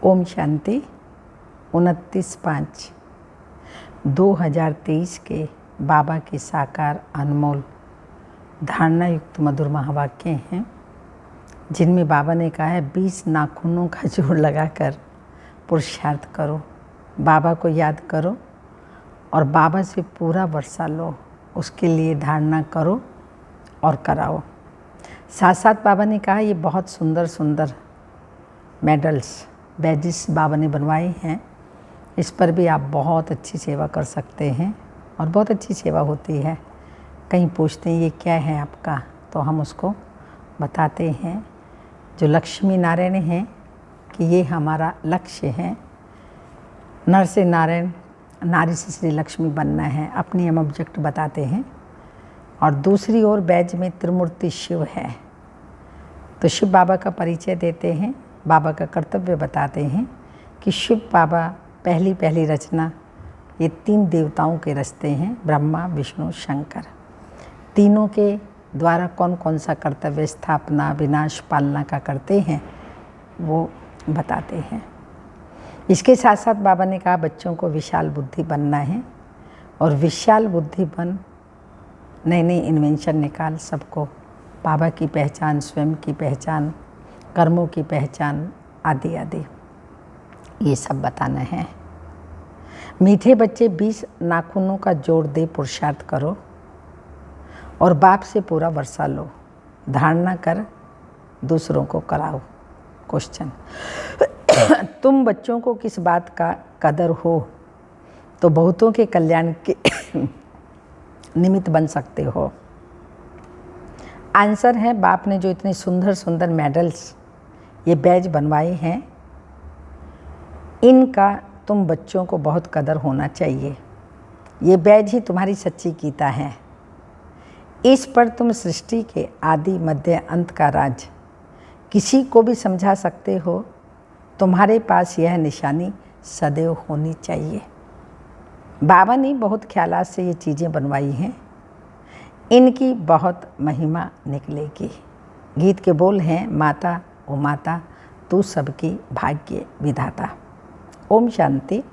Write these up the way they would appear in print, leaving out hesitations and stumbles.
ओम शांति 29/5/2023 के बाबा के साकार अनमोल धारणा युक्त मधुर महावाक्य हैं, जिनमें बाबा ने कहा है 20 नाखूनों का जोड़ लगाकर पुरुषार्थ करो, बाबा को याद करो और बाबा से पूरा वर्षा लो, उसके लिए धारणा करो और कराओ। साथ साथ बाबा ने कहा ये बहुत सुंदर सुंदर मेडल्स बैजिस बाबा ने बनवाए हैं, इस पर भी आप बहुत अच्छी सेवा कर सकते हैं और बहुत अच्छी सेवा होती है। कहीं पूछते हैं ये क्या है आपका, तो हम उसको बताते हैं जो लक्ष्मी नारायण हैं कि ये हमारा लक्ष्य है। नर से नारायण, नारी से श्री लक्ष्मी बनना है, अपनी हम ऑब्जेक्ट बताते हैं। और दूसरी ओर बैज में त्रिमूर्ति शिव है, तो शिव बाबा का परिचय देते हैं, बाबा का कर्तव्य बताते हैं कि शिव बाबा पहली रचना ये 3 देवताओं के रचते हैं, ब्रह्मा विष्णु शंकर। तीनों के द्वारा कौन कौन सा कर्तव्य स्थापना विनाश पालना का करते हैं वो बताते हैं। इसके साथ साथ बाबा ने कहा बच्चों को विशाल बुद्धि बनना है और विशाल बुद्धि बन नए नए इन्वेंशन निकाल, सबको बाबा की पहचान, स्वयं की पहचान, कर्मों की पहचान आदि आदि ये सब बताना है। मीठे बच्चे 20 नाखूनों का जोड़ दे पुरुषार्थ करो और बाप से पूरा वर्षा लो, धारणा कर दूसरों को कराओ। क्वेश्चन, तुम बच्चों को किस बात का कदर हो तो बहुतों के कल्याण के निमित्त बन सकते हो। आंसर है बाप ने जो इतने सुंदर सुंदर मेडल्स ये बैज बनवाए हैं, इनका तुम बच्चों को बहुत कदर होना चाहिए। ये बैज ही तुम्हारी सच्ची गीता है। इस पर तुम सृष्टि के आदि मध्य अंत का राज किसी को भी समझा सकते हो। तुम्हारे पास यह निशानी सदैव होनी चाहिए। बाबा ने बहुत ख्यालात से ये चीज़ें बनवाई हैं, इनकी बहुत महिमा निकलेगी। गीत के बोल हैं, माता ओ माता तू सबकी भाग्य विधाता। ओम शांति।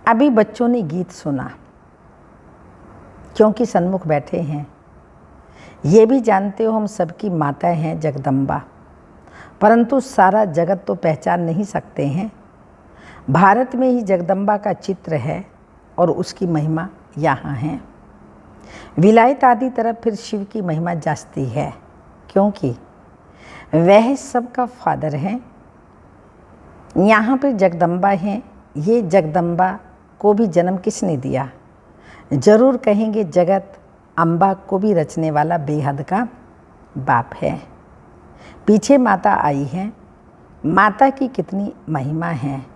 अभी बच्चों ने गीत सुना क्योंकि सन्मुख बैठे हैं। ये भी जानते हो हम सबकी माता हैं जगदम्बा, परंतु सारा जगत तो पहचान नहीं सकते हैं। भारत में ही जगदम्बा का चित्र है और उसकी महिमा यहाँ है। विलायत आदि तरफ फिर शिव की महिमा जास्ती है, क्योंकि वह सबका फादर है। यहाँ पर जगदम्बा हैं। ये जगदम्बा को भी जन्म किसने दिया? जरूर कहेंगे जगत अम्बा को भी रचने वाला बेहद का बाप है। पीछे माता आई है। माता की कितनी महिमा है।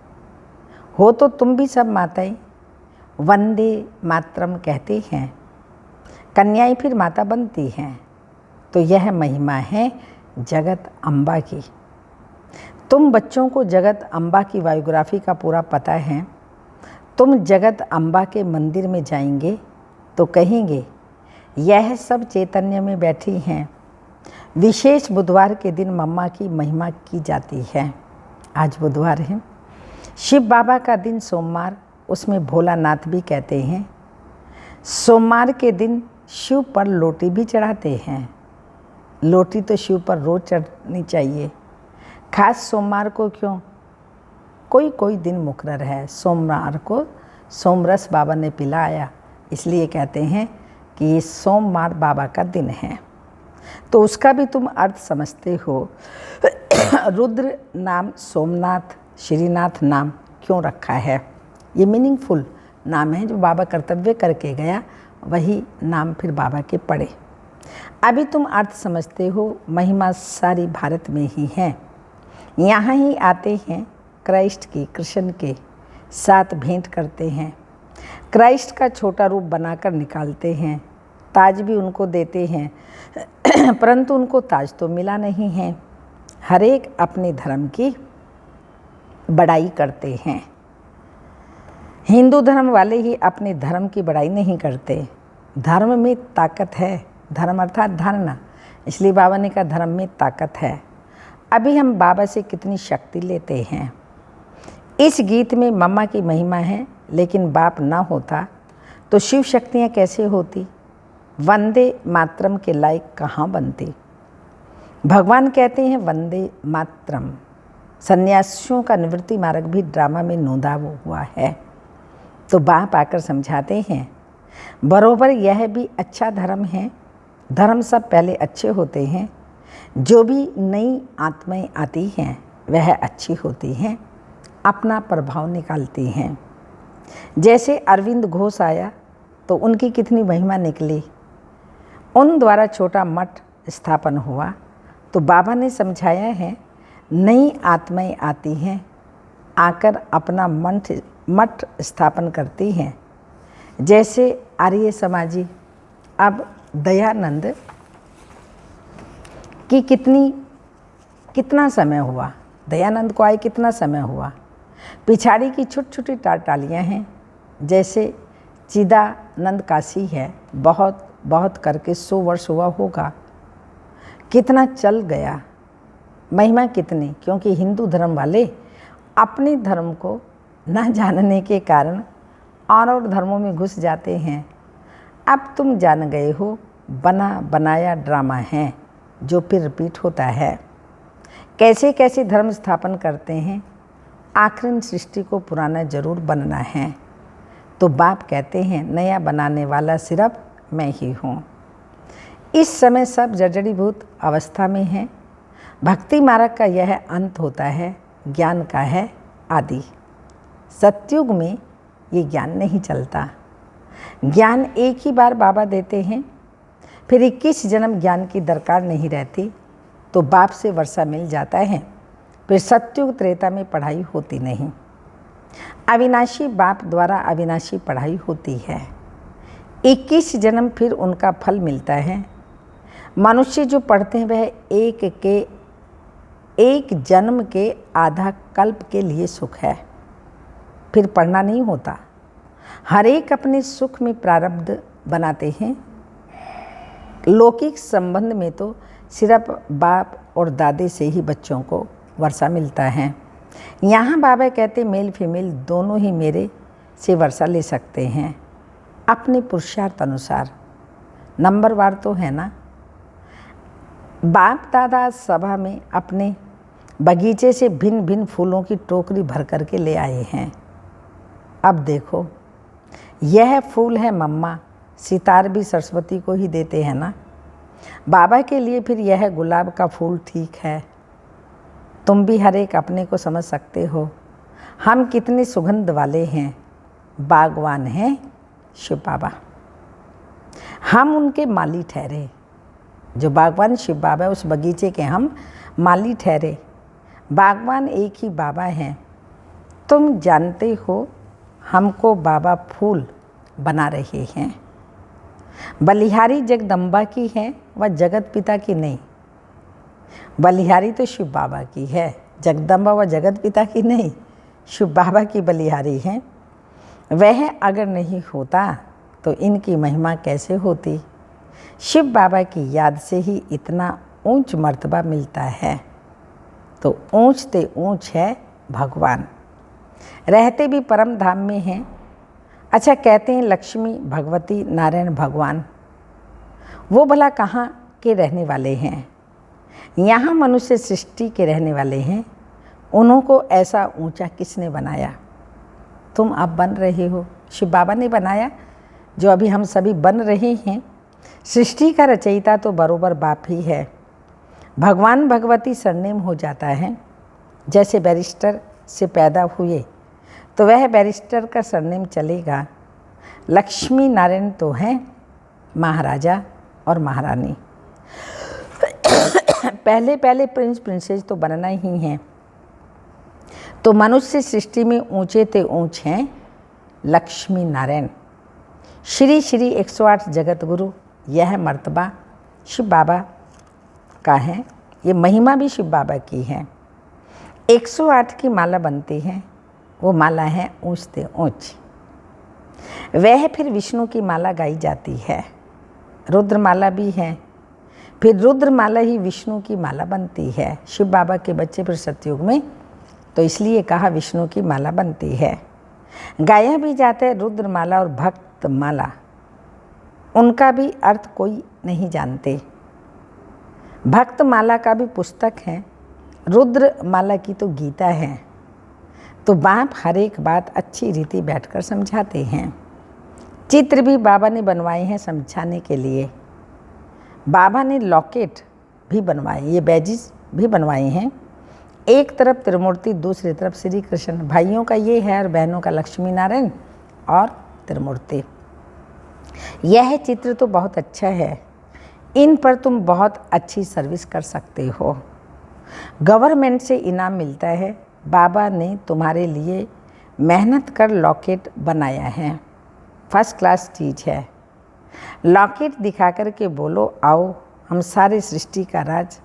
हो तो तुम भी सब माताएं वंदे मातरम कहते हैं, कन्याएं फिर माता बनती हैं। तो यह महिमा है जगत अम्बा की। तुम बच्चों को जगत अम्बा की बायोग्राफी का पूरा पता है। तुम जगत अम्बा के मंदिर में जाएंगे तो कहेंगे यह सब चैतन्य में बैठी हैं। विशेष बुधवार के दिन मम्मा की महिमा की जाती है। आज बुधवार है, शिव बाबा का दिन सोमवार, उसमें भोलानाथ भी कहते हैं। सोमवार के दिन शिव पर लोटी भी चढ़ाते हैं। लोटी तो शिव पर रोज चढ़नी चाहिए, खास सोमवार को क्यों? कोई दिन मुकर्रर है। सोमवार को सोमरस बाबा ने पिलाया, इसलिए कहते हैं कि ये सोमवार बाबा का दिन है। तो उसका भी तुम अर्थ समझते हो। रुद्र नाम सोमनाथ श्रीनाथ नाम क्यों रखा है? ये मीनिंगफुल नाम है, जो बाबा कर्तव्य करके गया वही नाम फिर बाबा के पड़े। अभी तुम अर्थ समझते हो। महिमा सारी भारत में ही है। यहाँ ही आते हैं क्राइस्ट की, कृष्ण के साथ भेंट करते हैं। क्राइस्ट का छोटा रूप बनाकर निकालते हैं। ताज भी उनको देते हैं, परंतु उनको ताज तो मिला नहीं है। हर एक अपने धर्म की बड़ाई करते हैं। हिंदू धर्म वाले ही अपने धर्म की बड़ाई नहीं करते। धर्म में ताकत है, धर्म अर्थात धारणा, इसलिए बाबा ने कहा धर्म में ताकत है। अभी हम बाबा से कितनी शक्ति लेते हैं। इस गीत में मम्मा की महिमा है, लेकिन बाप ना होता तो शिव शक्तियाँ कैसे होती, वंदे मातरम के लायक कहाँ बनती। भगवान कहते हैं वंदे मातरम। सन्यासियों का निवृत्ति मार्ग भी ड्रामा में नोंदा हुआ है। तो बाप आकर समझाते हैं, बरोबर यह भी अच्छा धर्म है। धर्म सब पहले अच्छे होते हैं। जो भी नई आत्माएं आती हैं वह अच्छी होती हैं, अपना प्रभाव निकालती हैं। जैसे अरविंद घोष आया तो उनकी कितनी महिमा निकली। उन द्वारा छोटा मठ स्थापन हुआ तो बाबा ने समझाया है, नई आत्माएं आती हैं, आकर अपना मठ स्थापन करती हैं। जैसे आर्य समाजी, अब दयानंद की कितना समय हुआ, दयानंद को आए कितना समय हुआ। पिछाड़ी की छोटी छोटी टालियाँ हैं। जैसे चिदानंद काशी है, बहुत बहुत करके 100 वर्ष हुआ होगा। कितना चल गया, महिमा कितनी, क्योंकि हिंदू धर्म वाले अपने धर्म को न जानने के कारण और धर्मों में घुस जाते हैं। अब तुम जान गए हो, बना बनाया ड्रामा है जो फिर रिपीट होता है। कैसे कैसे धर्म स्थापन करते हैं, आखिर सृष्टि को पुराना जरूर बनना है। तो बाप कहते हैं, नया बनाने वाला सिर्फ मैं ही हूँ। इस समय सब जर्जरीभूत अवस्था में है। भक्ति मार्ग का यह अंत होता है, ज्ञान का है आदि। सतयुग में ये ज्ञान नहीं चलता। ज्ञान एक ही बार बाबा देते हैं, फिर 21 जन्म ज्ञान की दरकार नहीं रहती। तो बाप से वर्षा मिल जाता है, फिर सतयुग त्रेता में पढ़ाई होती नहीं। अविनाशी बाप द्वारा अविनाशी पढ़ाई होती है। 21 जन्म फिर उनका फल मिलता है। मनुष्य जो पढ़ते हैं वह एक जन्म के आधा कल्प के लिए सुख है, फिर पढ़ना नहीं होता। हर एक अपने सुख में प्रारब्ध बनाते हैं। लौकिक संबंध में तो सिर्फ बाप और दादे से ही बच्चों को वर्षा मिलता है। यहाँ बाबा कहते मेल फीमेल दोनों ही मेरे से वर्षा ले सकते हैं, अपने पुरुषार्थ अनुसार। नंबरवार तो है ना। बाप दादा सभा में अपने बगीचे से भिन्न भिन्न फूलों की टोकरी भर करके ले आए हैं। अब देखो, यह फूल है मम्मा, सितार भी सरस्वती को ही देते हैं ना। बाबा के लिए फिर यह गुलाब का फूल ठीक है। तुम भी हर एक अपने को समझ सकते हो। हम कितने सुगंध वाले हैं, बागवान हैं शिव बाबा। हम उनके माली ठहरे। जो बागवान शिव बाबा है, उस बगीचे के हम माली ठहरे। बागवान एक ही बाबा हैं। तुम जानते हो हमको बाबा फूल बना रहे हैं। बलिहारी जगदम्बा की है, वह जगत पिता की नहीं। बलिहारी तो शिव बाबा की है, जगदम्बा व जगत पिता की नहीं, शिव बाबा की बलिहारी है। वह अगर नहीं होता तो इनकी महिमा कैसे होती। शिव बाबा की याद से ही इतना ऊंच मर्तबा मिलता है। तो ऊंच ते ऊंच है भगवान, रहते भी परम धाम में हैं। अच्छा, कहते हैं लक्ष्मी भगवती नारायण भगवान, वो भला कहाँ के रहने वाले हैं। यहाँ मनुष्य सृष्टि के रहने वाले हैं। उन्हों को ऐसा ऊंचा किसने बनाया। तुम अब बन रहे हो, शिव बाबा ने बनाया, जो अभी हम सभी बन रहे हैं। सृष्टि का रचयिता तो बरोबर बाप ही है। भगवान भगवती सरनेम हो जाता है। जैसे बैरिस्टर से पैदा हुए तो वह बैरिस्टर का सरनेम चलेगा। लक्ष्मी नारायण तो हैं महाराजा और महारानी। पहले पहले प्रिंस प्रिंसेस तो बनना ही हैं। तो मनुष्य सृष्टि में ऊंचे ते ऊंच हैं लक्ष्मी नारायण। श्री श्री 108 जगत गुरु, यह मर्तबा शिव बाबा का है। ये महिमा भी शिव बाबा की है। 108 की माला बनती है, वो माला है ऊंच ते ऊंच। वह फिर विष्णु की माला गाई जाती है। रुद्र माला भी है, फिर रुद्र माला ही विष्णु की माला बनती है। शिव बाबा के बच्चे फिर सतयुग में तो इसलिए कहा विष्णु की माला बनती है। गाया भी जाता है रुद्रमाला और भक्त माला, उनका भी अर्थ कोई नहीं जानते। भक्त माला का भी पुस्तक है, रुद्र माला की तो गीता है। तो बाप हर एक बात अच्छी रीति बैठकर समझाते हैं। चित्र भी बाबा ने बनवाए हैं समझाने के लिए। बाबा ने लॉकेट भी बनवाए, ये बैजिस भी बनवाए हैं। एक तरफ त्रिमूर्ति, दूसरी तरफ श्री कृष्ण। भाइयों का ये है और बहनों का लक्ष्मी नारायण और त्रिमूर्ति। यह चित्र तो बहुत अच्छा है, इन पर तुम बहुत अच्छी सर्विस कर सकते हो। गवर्नमेंट से इनाम मिलता है। बाबा ने तुम्हारे लिए मेहनत कर लॉकेट बनाया है, फर्स्ट क्लास चीज़ है। लॉकेट दिखा कर के बोलो, आओ हम सारे सृष्टि का राज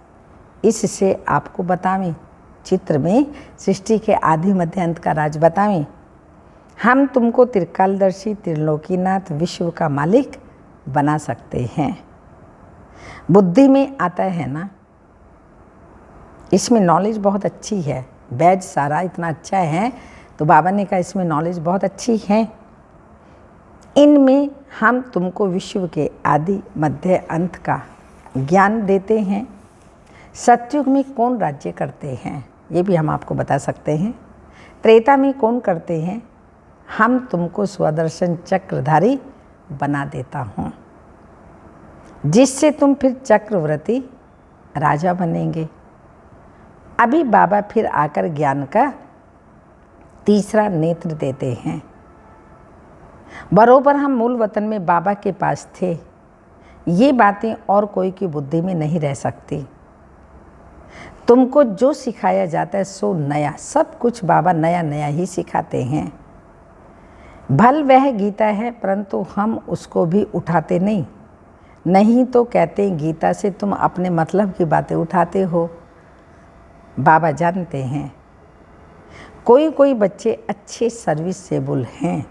इससे आपको बतावें। चित्र में सृष्टि के आदि मध्य अंत का राज बतावें। हम तुमको त्रिकालदर्शी, त्रिलोकीनाथ, विश्व का मालिक बना सकते हैं। बुद्धि में आता है ना, इसमें नॉलेज बहुत अच्छी है। बैज सारा इतना अच्छा है तो बाबा ने कहा इसमें नॉलेज बहुत अच्छी है। इनमें हम तुमको विश्व के आदि मध्य अंत का ज्ञान देते हैं। सतयुग में कौन राज्य करते हैं ये भी हम आपको बता सकते हैं। त्रेता में कौन करते हैं, हम तुमको स्वदर्शन चक्रधारी बना देता हूँ, जिससे तुम फिर चक्रवर्ती राजा बनेंगे। अभी बाबा फिर आकर ज्ञान का तीसरा नेत्र देते हैं। बरोबर हम मूल वतन में बाबा के पास थे। ये बातें और कोई की बुद्धि में नहीं रह सकती। तुमको जो सिखाया जाता है सो नया, सब कुछ बाबा नया नया ही सिखाते हैं। भल वह गीता है, परंतु हम उसको भी उठाते नहीं तो कहते हैं गीता से तुम अपने मतलब की बातें उठाते हो। बाबा जानते हैं कोई बच्चे अच्छे सर्विसेबल हैं।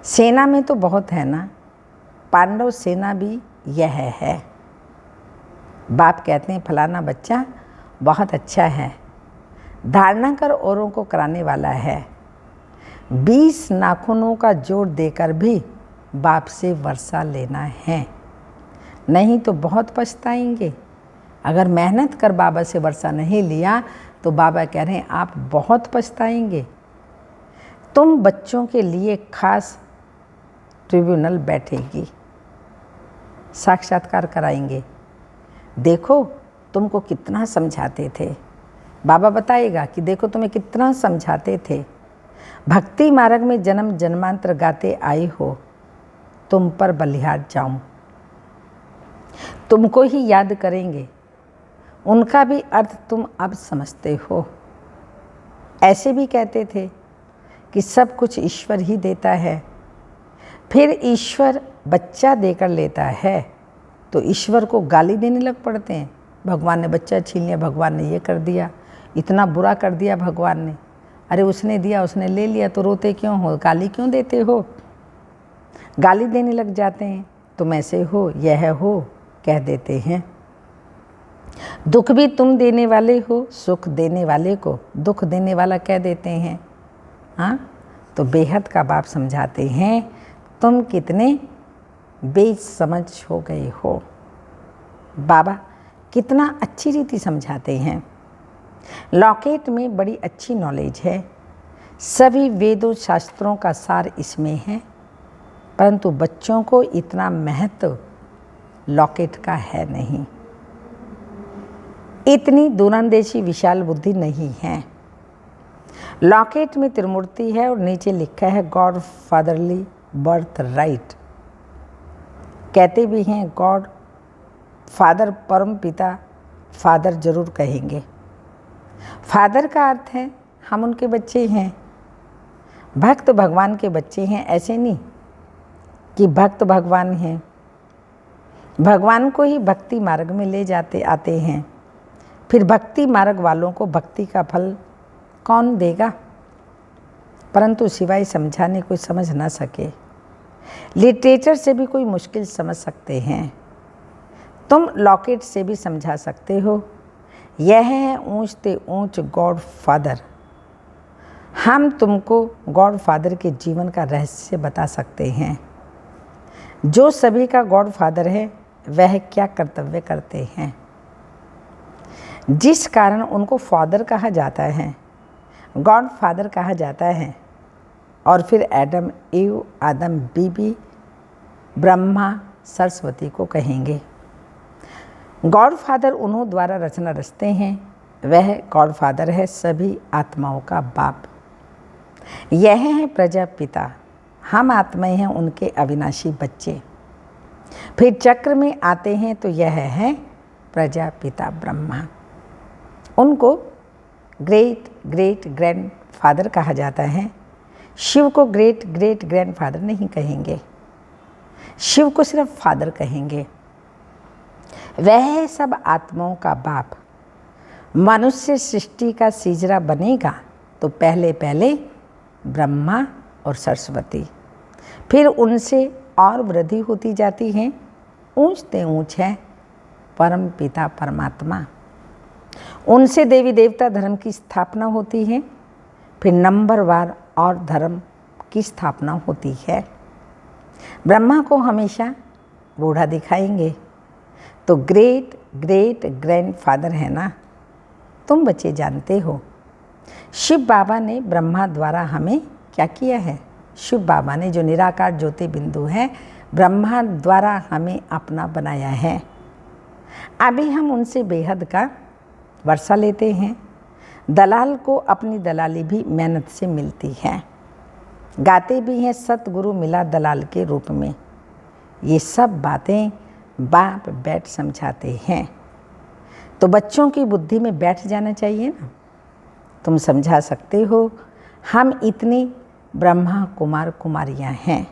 सेना में तो बहुत है ना, पांडव सेना भी यह है। बाप कहते हैं फलाना बच्चा बहुत अच्छा है, धारणा कर औरों को कराने वाला है। 20 नाखूनों का जोड़ देकर भी बाप से वर्षा लेना है, नहीं तो बहुत पछताएंगे। अगर मेहनत कर बाबा से वर्षा नहीं लिया तो बाबा कह रहे हैं आप बहुत पछताएंगे। तुम बच्चों के लिए खास ट्रिब्यूनल बैठेगी, साक्षात्कार कराएंगे। देखो तुमको कितना समझाते थे, बाबा बताएगा कि देखो तुम्हें कितना समझाते थे। भक्ति मार्ग में जन्म जन्मांतर गाते आई हो, तुम पर बलिहार जाऊं। तुमको ही याद करेंगे, उनका भी अर्थ तुम अब समझते हो। ऐसे भी कहते थे कि सब कुछ ईश्वर ही देता है। फिर ईश्वर बच्चा देकर लेता है तो ईश्वर को गाली देने लग पड़ते हैं। भगवान ने बच्चा छीन लिया, भगवान ने ये कर दिया, इतना बुरा कर दिया भगवान ने। अरे उसने दिया, उसने ले लिया, तो रोते क्यों हो, गाली क्यों देते हो? गाली देने लग जाते हैं। तुम ऐसे हो, यह हो कह देते हैं। दुख भी तुम देने वाले हो, सुख देने वाले को दुख देने वाला कह देते हैं। हाँ, तो बेहद का बाप समझाते हैं तुम कितने बेसमझ हो गए हो। बाबा कितना अच्छी रीति समझाते हैं। लॉकेट में बड़ी अच्छी नॉलेज है, सभी वेदों शास्त्रों का सार इसमें है, परंतु बच्चों को इतना महत्व लॉकेट का है नहीं, इतनी दूरंदेशी विशाल बुद्धि नहीं है। लॉकेट में त्रिमूर्ति है और नीचे लिखा है गॉड फादरली बर्थ राइट। कहते भी हैं गॉड फादर, परम पिता, फादर जरूर कहेंगे। फादर का अर्थ है हम उनके बच्चे हैं, भक्त भगवान के बच्चे हैं। ऐसे नहीं कि भक्त भगवान हैं, भगवान को ही भक्ति मार्ग में ले जाते आते हैं। फिर भक्ति मार्ग वालों को भक्ति का फल कौन देगा? परंतु सिवाय समझाने कोई समझ ना सके। लिटरेचर से भी कोई मुश्किल समझ सकते हैं, तुम लॉकेट से भी समझा सकते हो। यह है ऊंच ते ऊंच गॉड फादर हम तुमको गॉड फादर के जीवन का रहस्य बता सकते हैं। जो सभी का गॉड फादर है वह क्या कर्तव्य करते हैं, जिस कारण उनको फादर कहा जाता है, गॉड फादर कहा जाता है। और फिर एडम ईव, आदम बीबी, ब्रह्मा सरस्वती को कहेंगे। गॉड फादर उन्हों द्वारा रचना रचते हैं। वह गॉड फादर है सभी आत्माओं का बाप। यह है प्रजापिता। हम आत्माएं हैं उनके अविनाशी बच्चे। फिर चक्र में आते हैं तो यह है प्रजापिता ब्रह्मा। उनको ग्रेट ग्रेट ग्रैंड फादर कहा जाता है। शिव को ग्रेट ग्रेट ग्रैंड फादर नहीं कहेंगे, शिव को सिर्फ फादर कहेंगे। वह है सब आत्माओं का बाप। मनुष्य सृष्टि का सीजरा बनेगा तो पहले पहले ब्रह्मा और सरस्वती, फिर उनसे और वृद्धि होती जाती है। ऊंचते ऊंच है परम पिता परमात्मा। उनसे देवी देवता धर्म की स्थापना होती है। फिर नंबरवार और धर्म की स्थापना होती है। ब्रह्मा को हमेशा बूढ़ा दिखाएंगे तो ग्रेट ग्रेट ग्रैंड फादर है ना, तुम बच्चे जानते हो। शिव बाबा ने ब्रह्मा द्वारा हमें क्या किया है? शिव बाबा ने जो निराकार ज्योति बिंदु है, ब्रह्मा द्वारा हमें अपना बनाया है। अभी हम उनसे बेहद का वर्षा लेते हैं। दलाल को अपनी दलाली भी मेहनत से मिलती है। गाते भी हैं सतगुरु मिला दलाल के रूप में। ये सब बातें बाप बैठ समझाते हैं तो बच्चों की बुद्धि में बैठ जाना चाहिए ना। तुम समझा सकते हो। हम इतने ब्रह्मा कुमार कुमारियाँ हैं।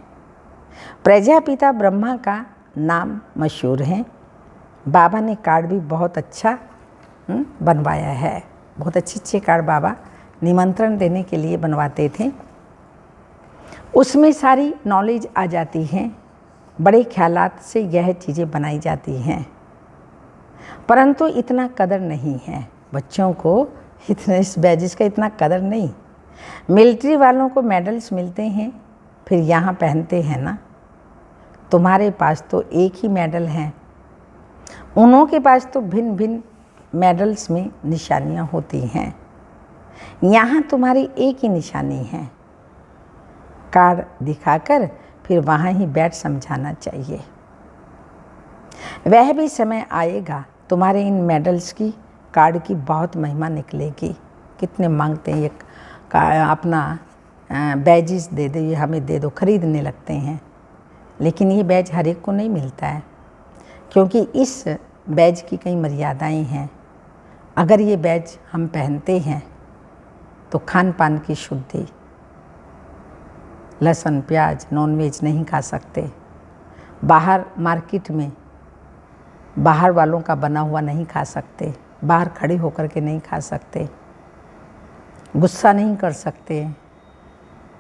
प्रजापिता ब्रह्मा का नाम मशहूर है। बाबा ने कार्ड भी बहुत अच्छा बनवाया है। बहुत अच्छे कार्ड बाबा निमंत्रण देने के लिए बनवाते थे। उसमें सारी नॉलेज आ जाती है। बड़े ख्यालात से यह चीज़ें बनाई जाती हैं, परंतु इतना कदर नहीं है बच्चों को। इतने इस बैजेस का इतना कदर नहीं। मिलिट्री वालों को मेडल्स मिलते हैं, फिर यहाँ पहनते हैं ना। तुम्हारे पास तो एक ही मेडल है, उन्हों के पास तो भिन्न भिन्न मेडल्स में निशानियाँ होती हैं। यहाँ तुम्हारी एक ही निशानी है। कार्ड दिखाकर फिर वहाँ ही बैठ समझाना चाहिए। वह भी समय आएगा तुम्हारे इन मेडल्स की, कार्ड की बहुत महिमा निकलेगी। कितने मांगते हैं ये अपना बैजेस दे दो, ये हमें दे दो, खरीदने लगते हैं। लेकिन ये बैज हर एक को नहीं मिलता है, क्योंकि इस बैज की कई मर्यादाएं हैं। अगर ये बैज हम पहनते हैं तो खान पान की शुद्धि, लहसुन प्याज नॉनवेज नहीं खा सकते। बाहर मार्केट में बाहर वालों का बना हुआ नहीं खा सकते। बाहर खड़े होकर के नहीं खा सकते। गुस्सा नहीं कर सकते।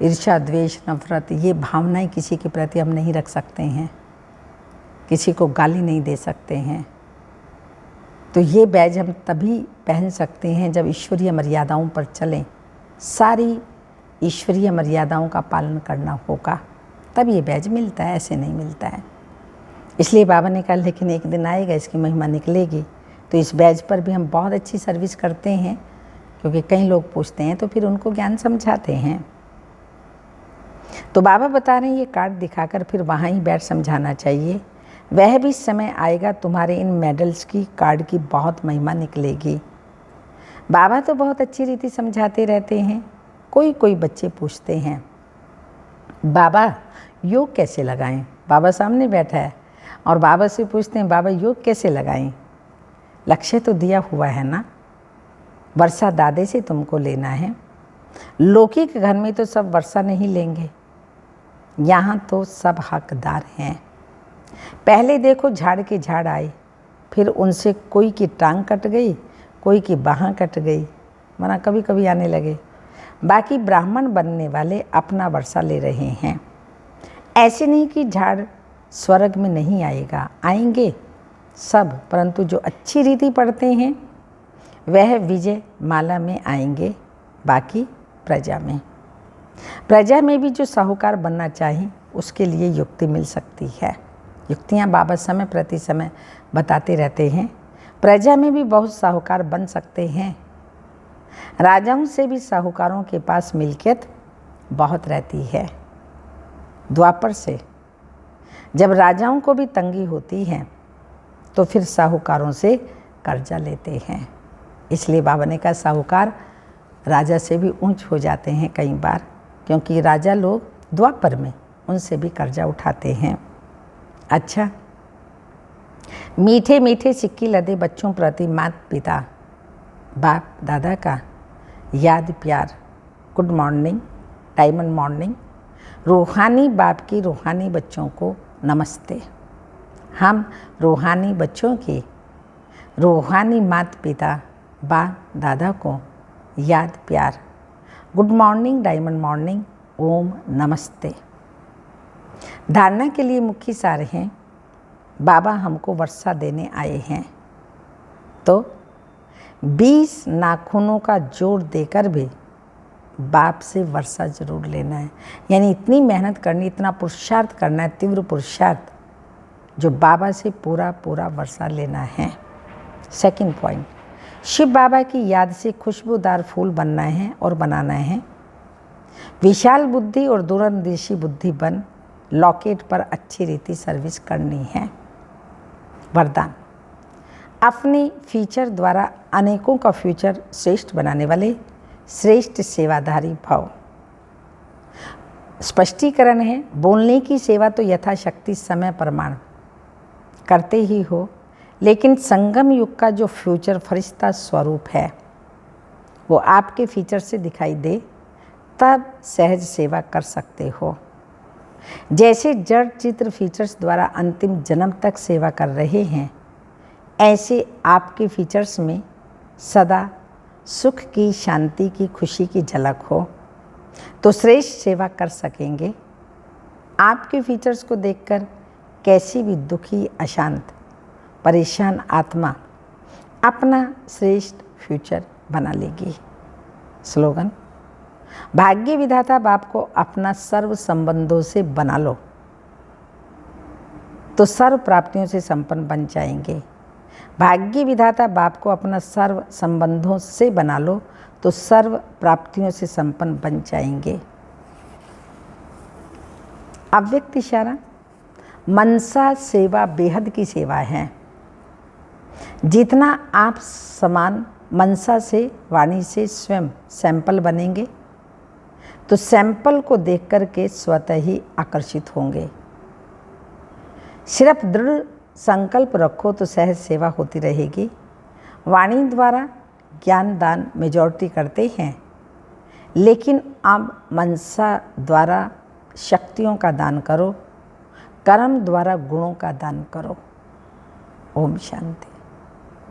ईर्ष्या द्वेष नफरत ये भावनाएं किसी के प्रति हम नहीं रख सकते हैं। किसी को गाली नहीं दे सकते हैं। तो ये बैज हम तभी पहन सकते हैं जब ईश्वरीय मर्यादाओं पर चलें। सारी ईश्वरीय मर्यादाओं का पालन करना होगा, तब ये बैज मिलता है, ऐसे नहीं मिलता है। इसलिए बाबा ने कहा लेकिन एक दिन आएगा इसकी महिमा निकलेगी। तो इस बैज पर भी हम बहुत अच्छी सर्विस करते हैं, क्योंकि कई लोग पूछते हैं तो फिर उनको ज्ञान समझाते हैं। तो बाबा बता रहे हैं ये कार्ड दिखाकर फिर वहाँ ही बैठ समझाना चाहिए। वह भी समय आएगा तुम्हारे इन मेडल्स की, कार्ड की बहुत महिमा निकलेगी। बाबा तो बहुत अच्छी रीति समझाते रहते हैं। कोई कोई बच्चे पूछते हैं बाबा योग कैसे लगाएं? बाबा सामने बैठा है और बाबा से पूछते हैं बाबा योग कैसे लगाएं? लक्ष्य तो दिया हुआ है ना, वर्षा दादे से तुमको लेना है। लौकिक घर में तो सब वर्षा नहीं लेंगे, यहाँ तो सब हकदार हैं। पहले देखो झाड़ के झाड़ आए, फिर उनसे कोई की टांग कट गई, कोई की बाँह कट गई, मना कभी कभी आने लगे। बाकी ब्राह्मण बनने वाले अपना वर्षा ले रहे हैं। ऐसे नहीं कि झाड़ स्वर्ग में नहीं आएगा, आएंगे सब, परंतु जो अच्छी रीति पढ़ते हैं वह विजय माला में आएंगे, बाकी प्रजा में। प्रजा में भी जो साहूकार बनना चाहे उसके लिए युक्ति मिल सकती है। युक्तियाँ बाबा समय प्रति समय बताते रहते हैं। प्रजा में भी बहुत साहूकार बन सकते हैं। राजाओं से भी साहूकारों के पास मिल्कियत बहुत रहती है। द्वापर से जब राजाओं को भी तंगी होती है तो फिर साहूकारों से कर्जा लेते हैं। इसलिए बाबा ने कहा साहूकार राजा से भी ऊंच हो जाते हैं कई बार, क्योंकि राजा लोग द्वापर में उनसे भी कर्जा उठाते हैं। अच्छा, मीठे मीठे सिक्के लदे बच्चों प्रति माता पिता बाप दादा का याद प्यार, गुड मॉर्निंग, डायमंड मॉर्निंग। रूहानी बाप की रूहानी बच्चों को नमस्ते। हम रूहानी बच्चों के रूहानी माता पिता बाप दादा को याद प्यार, गुड मॉर्निंग, डायमंड मॉर्निंग, ओम नमस्ते। धारणा के लिए मुख्य सार हैं, बाबा हमको वर्षा देने आए हैं तो 20 नाखूनों का जोड़ देकर भी बाप से वर्षा जरूर लेना है। यानी इतनी मेहनत करनी, इतना पुरुषार्थ करना है, तीव्र पुरुषार्थ, जो बाबा से पूरा पूरा वर्षा लेना है। सेकंड पॉइंट, शिव बाबा की याद से खुशबूदार फूल बनना है और बनाना है। विशाल बुद्धि और दूरंदेशी बुद्धि बन लॉकेट पर अच्छी रीति सर्विस करनी है। वरदान, अपने फीचर द्वारा अनेकों का फ्यूचर श्रेष्ठ बनाने वाले श्रेष्ठ सेवाधारी भव। स्पष्टीकरण है, बोलने की सेवा तो यथाशक्ति समय प्रमाण करते ही हो, लेकिन संगम युग का जो फ्यूचर फरिश्ता स्वरूप है वो आपके फीचर से दिखाई दे, तब सहज सेवा कर सकते हो। जैसे जड़ चित्र फीचर्स द्वारा अंतिम जन्म तक सेवा कर रहे हैं, ऐसे आपके फीचर्स में सदा सुख की, शांति की, खुशी की झलक हो तो श्रेष्ठ सेवा कर सकेंगे। आपके फीचर्स को देखकर कैसी भी दुखी, अशांत, परेशान आत्मा अपना श्रेष्ठ फ्यूचर बना लेगी। स्लोगन, भाग्य विधाता बाप को अपना सर्व संबंधों से बना लो तो सर्व प्राप्तियों से संपन्न बन जाएंगे। भाग्य विधाता बाप को अपना सर्व संबंधों से बना लो तो सर्व प्राप्तियों से संपन्न बन जाएंगे। अव्यक्त इशारा, मनसा सेवा बेहद की सेवा है। जितना आप समान मनसा से, वाणी से स्वयं सैंपल बनेंगे तो सैंपल को देख कर के स्वतः ही आकर्षित होंगे। सिर्फ दृढ़ संकल्प रखो तो सहज सेवा होती रहेगी। वाणी द्वारा ज्ञान दान मेजॉरिटी करते हैं, लेकिन अब मनसा द्वारा शक्तियों का दान करो, कर्म द्वारा गुणों का दान करो। ओम शांति।